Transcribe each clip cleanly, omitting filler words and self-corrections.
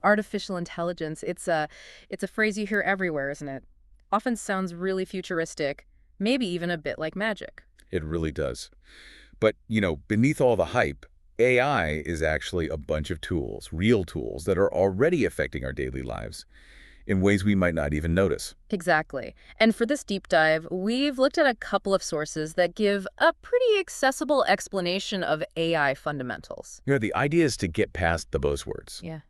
artificial intelligence, it's a phrase you hear everywhere, isn't it? Often sounds really futuristic, maybe even a bit like magic. It really does. But, beneath all the hype, AI is actually a bunch of tools, real tools, that are already affecting our daily lives in ways we might not even notice. Exactly. And for this deep dive, we've looked at a couple of sources that give a pretty accessible explanation of AI fundamentals. The idea is to get past the buzzwords. Yeah.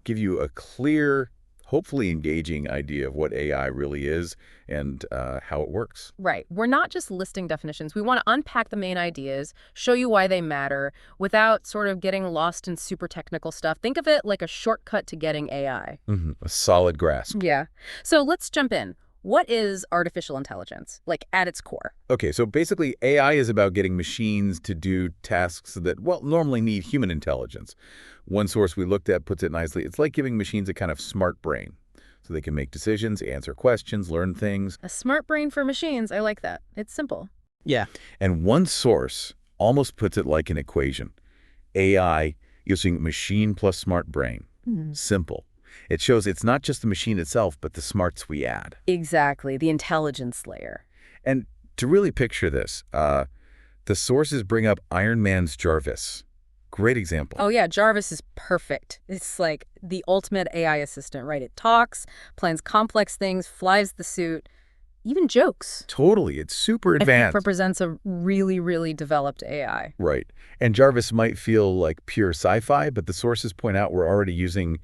Give you a clear, hopefully engaging idea of what AI really is and how it works. Right. We're not just listing definitions. We want to unpack the main ideas, show you why they matter, without sort of getting lost in super technical stuff. Think of it like a shortcut to getting AI. A solid grasp. Yeah. So let's jump in. What is artificial intelligence, like at its core? Okay, so basically AI is about getting machines to do tasks that, well, normally need human intelligence. One source we looked at puts it nicely. It's like giving machines a kind of smart brain, so they can make decisions, answer questions, learn things. A smart brain for machines. I like that. It's simple. Yeah. And one source almost puts it like an equation. AI using machine plus smart brain. Simple. It shows it's not just the machine itself, but the smarts we add. Exactly, the intelligence layer. And to really picture this, the sources bring up Iron Man's Jarvis. Great example. Oh yeah, Jarvis is perfect. It's like the ultimate AI assistant, right? It talks, plans complex things, flies the suit, even jokes. Totally. It's super advanced. It represents a really, really developed AI. Right. And Jarvis might feel like pure sci-fi, but the sources point out we're already using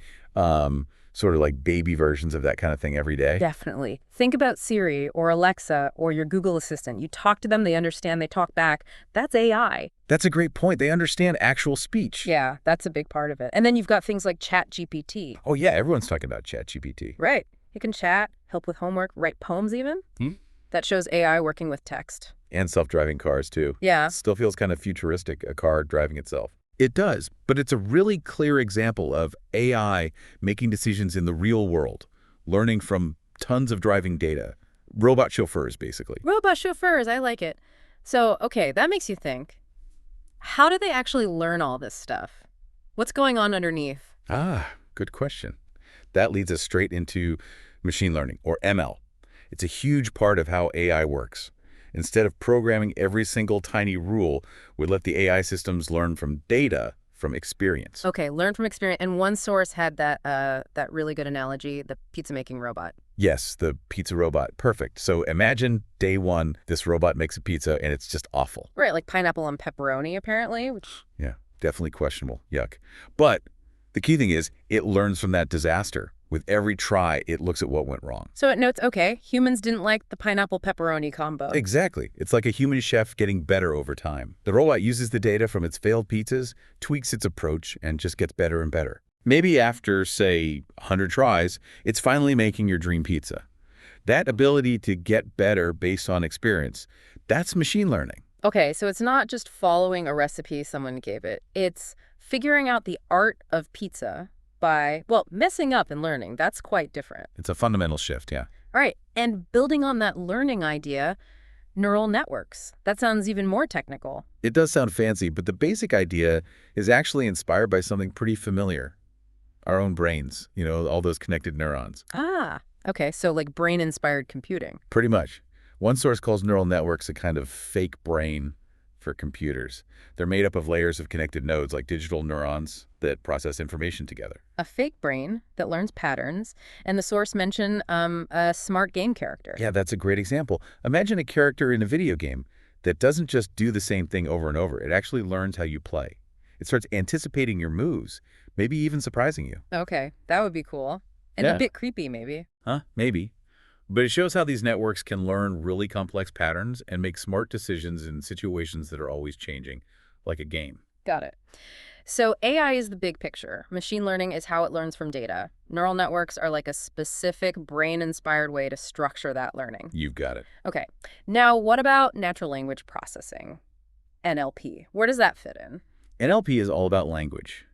sort of like baby versions of that kind of thing every day. Definitely. Think about Siri or Alexa or your Google Assistant. You talk to them, they understand, they talk back. That's AI. That's a great point. They understand actual speech. Yeah, that's a big part of it. And then you've got things like Chat.GPT. Oh, yeah. Everyone's talking about Chat.GPT. Right. It can chat, help with homework, write poems even. That shows AI working with text. And self-driving cars, too. Yeah. Still feels kind of futuristic, a car driving itself. It does, but it's a really clear example of AI making decisions in the real world, learning from tons of driving data. Robot chauffeurs, basically. Robot chauffeurs, I like it. So, okay, that makes you think. How do they actually learn all this stuff? What's going on underneath? Good question. That leads us straight into machine learning, or ML. It's a huge part of how AI works. Instead of programming every single tiny rule, we let the AI systems learn from data, from experience. Okay, learn from experience. And one source had that really good analogy, the pizza-making robot. Yes, the pizza robot. Perfect. So imagine day one, this robot makes a pizza and it's just awful. Right, like pineapple and pepperoni, apparently. Yeah, definitely questionable. Yuck. But the key thing is it learns from that disaster. With every try, it looks at what went wrong. So it notes, okay, humans didn't like the pineapple pepperoni combo. Exactly. It's like a human chef getting better over time. The robot uses the data from its failed pizzas, tweaks its approach, and just gets better and better. Maybe after, say, 100 tries, it's finally making your dream pizza. That ability to get better based on experience, that's machine learning. Okay, so it's not just following a recipe someone gave it. It's figuring out the art of pizza by, well, messing up and learning. That's quite different. It's a fundamental shift, yeah. All right, and building on that learning idea, neural networks. That sounds even more technical. It does sound fancy, but the basic idea is actually inspired by something pretty familiar. Our own brains, all those connected neurons. Okay, so like brain-inspired computing. Pretty much. One source calls neural networks a kind of fake brain for computers. They're made up of layers of connected nodes, like digital neurons that process information together. A fake brain that learns patterns, and the source mentioned a smart game character. Yeah, that's a great example. Imagine a character in a video game that doesn't just do the same thing over and over. It actually learns how you play. It starts anticipating your moves, maybe even surprising you. Okay, that would be cool. And a bit creepy, maybe. Maybe. But it shows how these networks can learn really complex patterns and make smart decisions in situations that are always changing, like a game. Got it. So AI is the big picture. Machine learning is how it learns from data. Neural networks are like a specific brain-inspired way to structure that learning. You've got it. Okay. Now, what about natural language processing? NLP. Where does that fit in? NLP is all about language.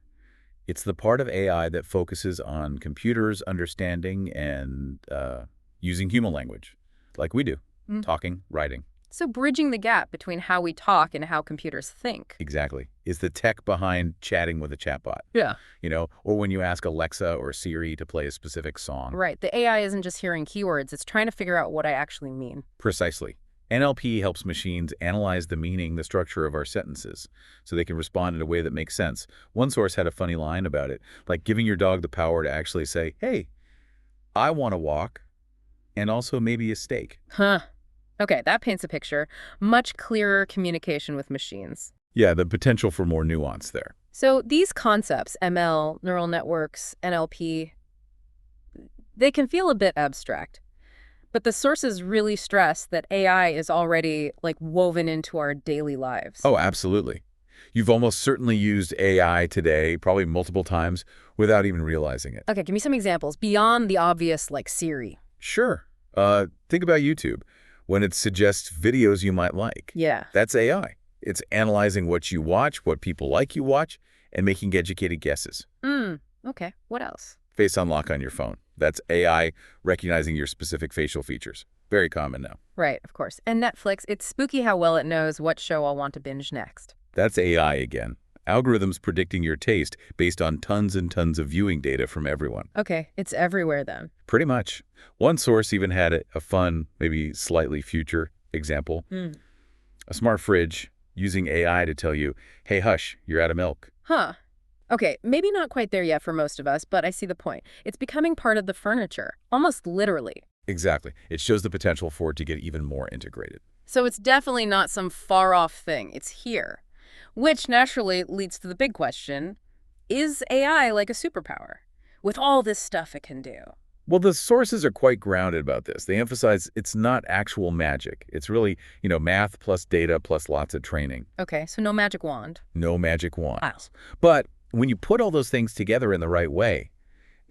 It's the part of AI that focuses on computers understanding and using human language, like we do, talking, writing. So bridging the gap between how we talk and how computers think. Exactly. Is the tech behind chatting with a chatbot, Yeah. or when you ask Alexa or Siri to play a specific song. Right. The AI isn't just hearing keywords, it's trying to figure out what I actually mean. Precisely. NLP helps machines analyze the meaning, the structure of our sentences, so they can respond in a way that makes sense. One source had a funny line about it, like giving your dog the power to actually say, hey, I want to walk, and also maybe a steak. Huh. Okay, that paints a picture. Much clearer communication with machines. Yeah, the potential for more nuance there. So these concepts, ML, neural networks, NLP, they can feel a bit abstract. But the sources really stress that AI is already, woven into our daily lives. Oh, absolutely. You've almost certainly used AI today, probably multiple times, without even realizing it. Okay, give me some examples beyond the obvious, like Siri. Sure. Think about YouTube. When it suggests videos you might like. Yeah. That's AI. It's analyzing what you watch, what people like you watch, and making educated guesses. Okay. What else? Face unlock on your phone. That's AI recognizing your specific facial features. Very common now. Right, of course. And Netflix, it's spooky how well it knows what show I'll want to binge next. That's AI again. Algorithms predicting your taste based on tons and tons of viewing data from everyone. Okay, it's everywhere then. Pretty much. One source even had a fun, maybe slightly future example. A smart fridge using AI to tell you, hey, hush, you're out of milk. Huh. Okay, maybe not quite there yet for most of us, but I see the point. It's becoming part of the furniture, almost literally. Exactly. It shows the potential for it to get even more integrated. So it's definitely not some far-off thing. It's here. Which naturally leads to the big question, is AI like a superpower? With all this stuff it can do. Well, the sources are quite grounded about this. They emphasize it's not actual magic. It's really, math plus data plus lots of training. Okay, so no magic wand. No magic wands. Wow. But when you put all those things together in the right way,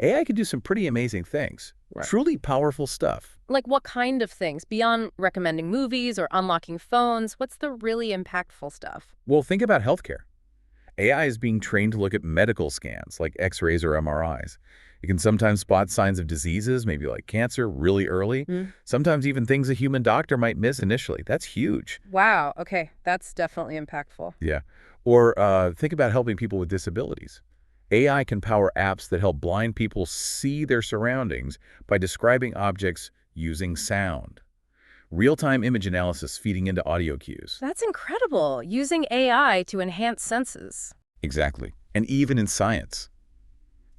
AI can do some pretty amazing things. Right. Truly powerful stuff. Like what kind of things? Beyond recommending movies or unlocking phones, what's the really impactful stuff? Well, think about healthcare. AI is being trained to look at medical scans like X-rays or MRIs. It can sometimes spot signs of diseases, maybe like cancer, really early. Sometimes even things a human doctor might miss initially. That's huge. Wow, okay, that's definitely impactful. Yeah. Or think about helping people with disabilities. AI can power apps that help blind people see their surroundings by describing objects using sound. Real-time image analysis feeding into audio cues. That's incredible, using AI to enhance senses. Exactly. And even in science.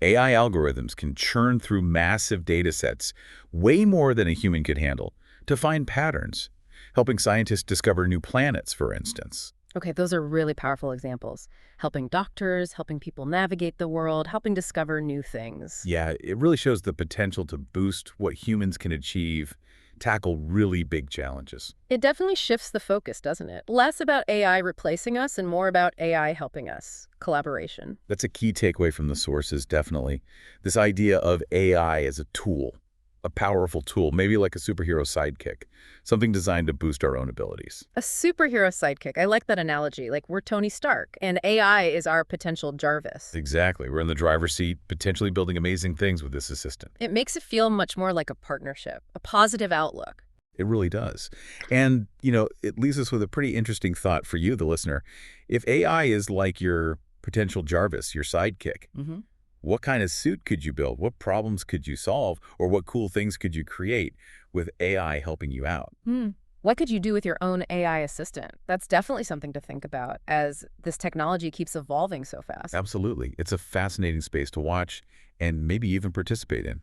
AI algorithms can churn through massive data sets, way more than a human could handle, to find patterns, helping scientists discover new planets, for instance. Okay, those are really powerful examples. Helping doctors, helping people navigate the world, helping discover new things. Yeah, it really shows the potential to boost what humans can achieve, tackle really big challenges. It definitely shifts the focus, doesn't it? Less about AI replacing us and more about AI helping us. Collaboration. That's a key takeaway from the sources, definitely. This idea of AI as a tool, a powerful tool, maybe like a superhero sidekick, something designed to boost our own abilities. A superhero sidekick. I like that analogy. Like we're Tony Stark, and AI is our potential Jarvis. Exactly. We're in the driver's seat, potentially building amazing things with this assistant. It makes it feel much more like a partnership, a positive outlook. It really does. And, it leaves us with a pretty interesting thought for you, the listener. If AI is like your potential Jarvis, your sidekick, what kind of suit could you build? What problems could you solve? Or what cool things could you create with AI helping you out? What could you do with your own AI assistant? That's definitely something to think about as this technology keeps evolving so fast. Absolutely. It's a fascinating space to watch and maybe even participate in.